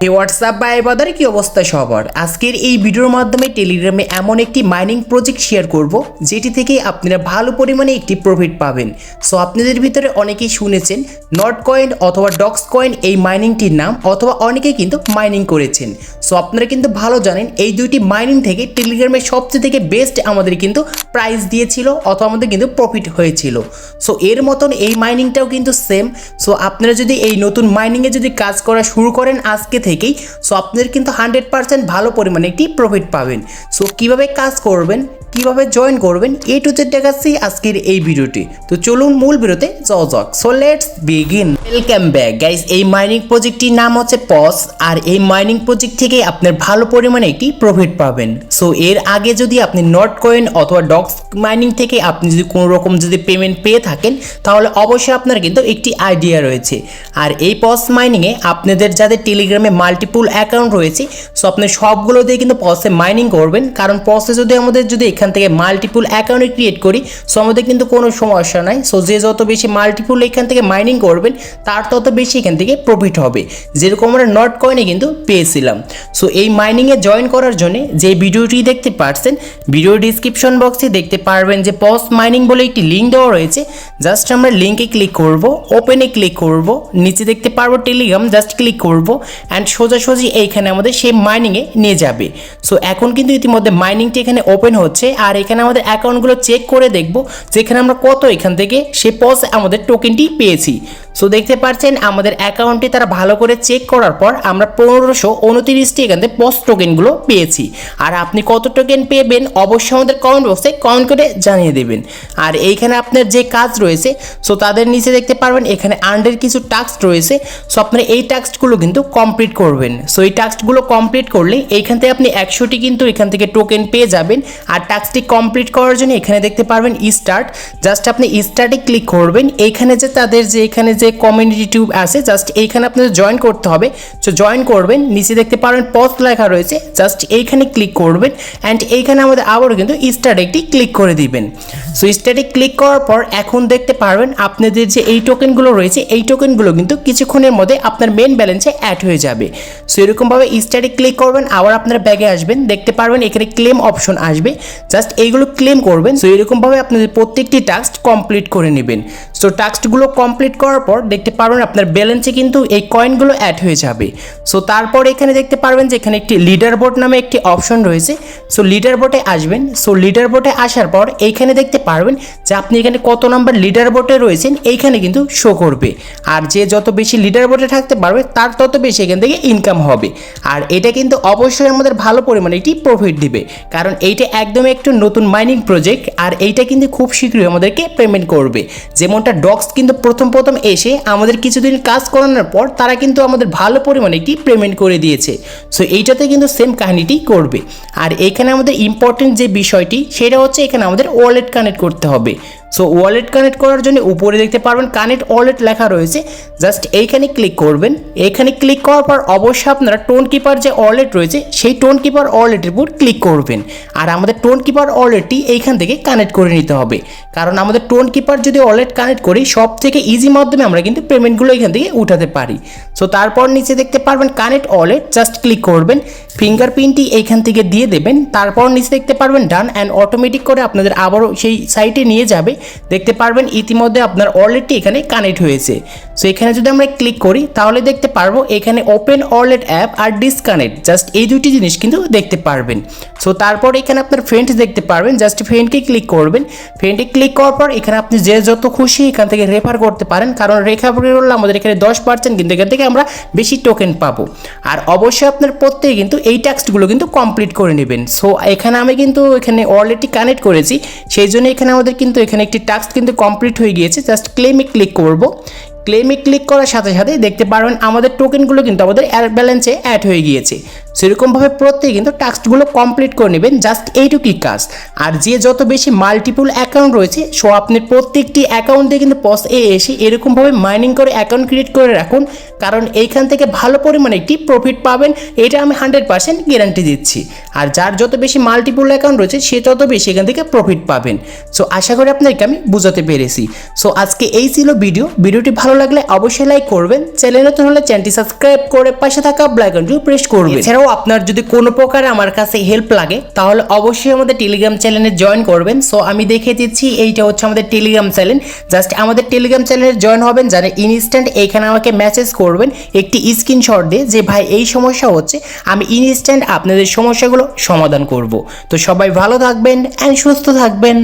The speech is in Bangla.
হোয়াটসঅ্যাপ বা এবাদের কি অবস্থা সবার। আজকের এই ভিডিওর মাধ্যমে টেলিগ্রামে এমন একটি মাইনিং প্রজেক্ট শেয়ার করব যেটি থেকে আপনারা ভালো পরিমাণে একটি প্রফিট পাবেন। সো আপনাদের ভিতরে অনেকেই শুনেছেন নট কয়েন অথবা ডক্স কয়েন এই মাইনিংটির নাম, অথবা অনেকেই কিন্তু মাইনিং করেছেন। সো আপনারা কিন্তু ভালো জানেন এই দুইটি মাইনিং থেকে টেলিগ্রামে সবচেয়ে থেকে বেস্ট আমাদের কিন্তু প্রাইস দিয়েছিল অথবা আমাদের কিন্তু প্রফিট হয়েছিল। সো এর মতন এই মাইনিংটাও কিন্তু সেম। সো আপনারা যদি এই নতুন মাইনিংয়ে যদি কাজ করা শুরু করেন আজকে থেকেই, সো আপনাদের কিন্তু 100% ভালো পরিমাণে একটি প্রফিট পাবেন। সো কিভাবে কাজ করবেন, কিভাবে জয়েন করবেন, এ টু জেড দেখাচ্ছি আজকের এই ভিডিওটি। তো চলুন মূল ভিডিওতে যাওয়া যাক। So let's begin. Welcome back guys. এই মাইনিং প্রজেক্টটির নাম হচ্ছে পজ, আর এই মাইনিং প্রজেক্ট থেকে আপনার ভালো পরিমাণে একটি প্রফিট পাবেন। সো এর আগে যদি আপনি নট কয়েন অথবা ডক্স মাইনিং থেকে আপনি যদি কোনো রকম যদি পেমেন্ট পেয়ে থাকেন, তাহলে অবশ্যই আপনার কিন্তু একটি আইডিয়া রয়েছে। আর এই পজ মাইনিংয়ে আপনাদের যাদের টেলিগ্রামে মাল্টিপল অ্যাকাউন্ট রয়েছে, সো আপনি সবগুলো দিয়ে কিন্তু পজে মাইনিং করবেন। কারণ পজে যদি আমাদের যদি এখান থেকে মাল্টিপল অ্যাকাউন্ট ক্রিয়েট করি, সো আমাদের কিন্তু কোনো সমস্যা নাই। সো যে যত বেশি মাল্টিপল এখান থেকে মাইনিং করবেন তার তত বেশি এখান থেকে প্রফিট হবে, যেরকম আমরা নট কয়েনে কিন্তু পেয়েছিলাম। সো এই মাইনিংয়ে জয়েন করার জন্য যে ভিডিওটি দেখতে পাচ্ছেন, ভিডিও ডিসক্রিপশন বক্সে দেখতে পারবেন যে পজ মাইনিং বলে একটি লিঙ্ক দেওয়া রয়েছে। জাস্ট আমরা লিঙ্কে ক্লিক করব, ওপেনে ক্লিক করব, নিচে দেখতে পারবো টেলিগ্রাম, জাস্ট ক্লিক করব অ্যান্ড সোজাসুজি এইখানে আমাদের সেই মাইনিংয়ে নিয়ে যাবে। সো এখন কিন্তু ইতিমধ্যে মাইনিংটি এখানে ওপেন হচ্ছে, আর এখানে আমাদের অ্যাকাউন্টগুলো চেক করে দেখব যেখানে আমরা কত এখান থেকে সে পজ আমাদের টোকেনটি পেয়েছি। সো দেখতে পাচ্ছেন আমাদের অ্যাকাউন্টে তারা ভালো করে চেক করার পর আমরা 1529টি এখান থেকে পজ টোকেনগুলো পেয়েছি। আর আপনি কত টোকেন পেবেন অবশ্যই আমাদের কমেন্ট বক্সে কমেন্ট করে জানিয়ে দেবেন। আর এইখানে আপনার যে কাজ রয়েছে, সো তাদের নিচে দেখতে পারবেন এখানে আন্ডার কিছু টাস্ক রয়েছে। সো আপনার এই টাস্কগুলো কিন্তু কমপ্লিট করবেন। সো এই টাস্কগুলো কমপ্লিট করলে এইখান থেকে আপনি 100টি কিন্তু এখান থেকে টোকেন পেয়ে যাবেন। আর টাস্কটি কমপ্লিট করার জন্য এখানে দেখতে পারবেন স্টার্ট, জাস্ট আপনি স্টার্টে ক্লিক করবেন। এইখানে যে তাদের যে এখানে যে কমিউনিটি টিউব আছে, জাস্ট এইখানে আপনাদের জয়েন করতে হবে। সো জয়েন করবেন, নিচে দেখতে পারবেন পজ লেখা রয়েছে, জাস্ট এইখানে ক্লিক করবেন অ্যান্ড এইখানে আমাদের আবারও কিন্তু স্টার্টে একটি ক্লিক করে দিবেন। সো স্টার্টে ক্লিক করার পর এখন দেখতে পারবেন আপনাদের যে এই টোকেনগুলো রয়েছে, এই টোকেনগুলো কিন্তু কিছুক্ষণের মধ্যে আপনার মেন ব্যালেন্সে অ্যাড হয়ে যাবে। সো এরকমভাবে স্টার্টে ক্লিক করবেন, আবার আপনার ব্যাগে আসবেন, দেখতে পারবেন এখানে ক্লেম অপশন আসবে, জাস্ট এইগুলো ক্লেম করবেন। সো এরকমভাবে আপনাদের প্রত্যেকটি টাস্ক কমপ্লিট করে নেবেন। সো টাস্কগুলো কমপ্লিট করার পর দেখতে পারবেন আপনার ব্যালেন্সে কিন্তু এই কয়েনগুলো অ্যাড হয়ে যাবে। সো তারপর এখানে দেখতে পারবেন যে এখানে একটি লিডার বোর্ড নামে একটি অপশন রয়েছে। সো লিডার বোর্ডে আসবেন। সো লিডার বোর্ডে আসার পর এইখানে দেখতে পারবেন যে আপনি এখানে কত নাম্বার লিডার বোর্ডে রয়েছেন এইখানে কিন্তু শো করবে। আর যে যত বেশি লিডার বোর্ডে থাকতে পারবে তার তত বেশি এখান থেকে ইনকাম হবে। আর এটা কিন্তু অবশ্যই আমাদের ভালো পরিমাণে একটি প্রফিট দিবে, কারণ এইটা একদমই একটু নতুন মাইনিং প্রজেক্ট। আর এইটা কিন্তু খুব শীঘ্রই আমাদেরকে পেমেন্ট করবে। যেমনটা ডক্স কিন্তু প্রথম এসে আমাদের কিছুদিন কাজ করানোর পর তারা কিন্তু আমাদের ভালো পরিমাণে একটি পেমেন্ট করে দিয়েছে। সো এইটাতে কিন্তু সেম কাহিনীটি করবে। আর এখানে আমাদের ইম্পর্টেন্ট যে বিষয়টি সেটা হচ্ছে এখানে আমাদের ওয়ালেট কানেক্ট করতে হবে। সো ওয়ালেট কানেক্ট করার জন্য উপরে দেখতে পারবেন কানেক্ট ওয়ালেট লেখা রয়েছে, জাস্ট এইখানে ক্লিক করবেন। এখানে ক্লিক করার পর অবশ্যই আপনারা টোনকিপার যে ওয়ালেট রয়েছে সেই টোনকিপার ওয়ালেটের উপর ক্লিক করবেন। আর আমাদের টোনকিপার ওয়ালেটটি এইখান থেকে কানেক্ট করে নিতে হবে, কারণ আমাদের টোনকিপার যদি ওয়ালেট কানেক্ট করি সব থেকে ইজি মাধ্যমে আমরা কিন্তু পেমেন্টগুলো এখান থেকে উঠাতে পারি। সো তারপর নিচে দেখতে পারবেন কানেক্ট ওয়ালেট, জাস্ট ক্লিক করবেন, ফিঙ্গারপ্রিন্টটি এইখান থেকে দিয়ে দেবেন। তারপর নিচে দেখতে পারবেন ডান অ্যান্ড অটোমেটিক করে আপনাদের আবারও সেই সাইটে নিয়ে যাবে। দেখতে পারবেন ইতিমধ্যে আপনার ওয়ালেটটি এখানে কানেক্ট হয়েছে। সো এখানে যদি আমরা ক্লিক করি তাহলে দেখতে পারবো এখানে ওপেন ওয়ালেট অ্যাপ আর ডিসকানেক্ট, জাস্ট এই দুটি জিনিস কিন্তু দেখতে পারবেন। সো তারপর এখানে আপনার ফ্রেন্ডস দেখতে পারবেন, জাস্ট ফ্রেন্ডকে ক্লিক করবেন। ফ্রেন্ডে ক্লিক করার পর এখানে আপনি যে যত খুশি এখান থেকে রেফার করতে পারেন, কারণ রেফার করলে আমাদের এখানে 10% কিন্তু এখান থেকে আমরা বেশি টোকেন পাবো। আর অবশ্যই আপনার প্রত্যেকে কিন্তু এই টাস্কগুলো কিন্তু কমপ্লিট করে নেবেন। সো এখানে আমি কিন্তু এখানে অলরেডি কানেক্ট করেছি, সেই জন্য এখানে আমাদের কিন্তু এখানে একটি টাস্ক কিন্তু কমপ্লিট হয়ে গিয়েছে। জাস্ট ক্লেমে ক্লিক করব। ক্লেমে ক্লিক করার সাথে সাথে দেখতে পারবেন আমাদের টোকেনগুলো কিন্তু আমাদের ব্যালেন্সে অ্যাড হয়ে গিয়েছে। সেরকমভাবে প্রত্যেকে কিন্তু টাস্কগুলো কমপ্লিট করে নেবেন, জাস্ট এইটুকুই কাজ। আর যে যত বেশি মাল্টিপল অ্যাকাউন্ট রয়েছে, সো আপনি প্রত্যেকটি অ্যাকাউন্ট দিয়ে কিন্তু পজ এসে এরকমভাবে মাইনিং করে অ্যাকাউন্ট ক্রিয়েট করে রাখুন, কারণ এইখান থেকে ভালো পরিমাণে একটি প্রফিট পাবেন, এটা আমি 100% গ্যারান্টি দিচ্ছি। আর যার যত বেশি মাল্টিপল অ্যাকাউন্ট রয়েছে সে তত বেশি এখান থেকে প্রফিট পাবেন। সো আশা করি আপনাদেরকে আমি বুঝাতে পেরেছি। সো আজকে এই ছিল ভিডিওটি ভালো লাগলে অবশ্যই লাইক করবেন, চ্যানেল নতুন হলে চ্যানেলটি সাবস্ক্রাইব করে পাশে থাকা বেল আইকনটি প্রেস করবেন। এছাড়াও আপনার যদি কোনো প্রকার আমার কাছে হেল্প লাগে তাহলে অবশ্যই আমাদের টেলিগ্রাম চ্যানেলে জয়েন করবেন। সো আমি দেখিয়ে দিচ্ছি, এইটা হচ্ছে আমাদের টেলিগ্রাম চ্যানেল। জাস্ট আমাদের টেলিগ্রাম চ্যানেলে জয়েন হবেন, যারা ইনস্ট্যান্ট এইখানে আমাকে মেসেজ করবেন একটি স্ক্রিনশট দিয়ে যে ভাই এই সমস্যা হচ্ছে, আমি ইনস্ট্যান্ট আপনাদের সমস্যাগুলো সমাধান করব। তো সবাই ভালো থাকবেন এন্ড সুস্থ থাকবেন।